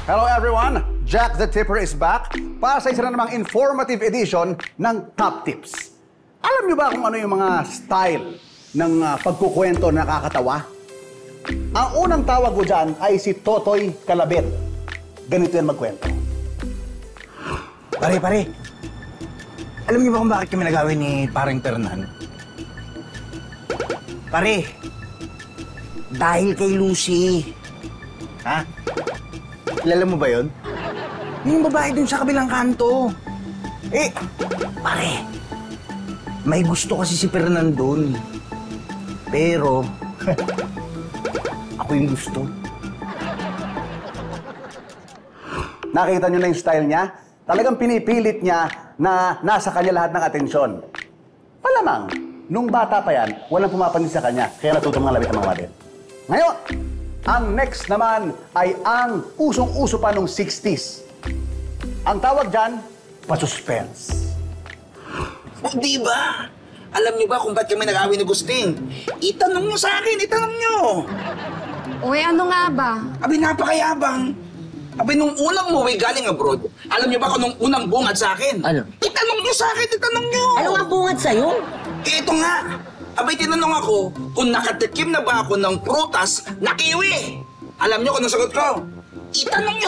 Hello everyone! Jack the Tipper is back para sa isa na namang informative edition ng Top Tips. Alam niyo ba kung ano yung mga style ng pagkukwento na nakakatawa? Ang unang tawag ko dyan ay si Totoy Kalabit. Ganito yan magkwento. Pare. Alam niyo ba kung bakit kami nagawin ni Parang Fernan? Pare, dahil kay Lucy. Ha? Kilala mo ba yun? Yung babae dun sa kabilang kanto. Pare, may gusto kasi si Fernan dun. Pero, ako yung gusto. Nakita niyo na yung style niya? Talagang pinipilit niya na nasa kanya lahat ng atensyon. Malamang, nung bata pa yan, walang pumapansin sa kanya, kaya natutong mga labit ang mga mabit. Ngayon, ang next naman ay ang usong-uso pa nung 60s. Ang tawag dyan, pa-suspense. Oh, di ba? Alam niyo ba kung ba't kami nag-away ni Gusting? Itanong niyo sa akin, itanong niyo. Uy, ano nga ba? Abi, napakayabang. Abi, nung unang umuwi galing abroad, alam niyo ba kung nung unang bungad sa akin? Ano? Itanong niyo sa akin, itanong niyo. Ano nga bungad sa'yo? Ito nga. Abay, tinanong ako kung nakatikim na ba ako ng prutas na kiwi. Alam niyo kung anong sagot ko? Itanong niyo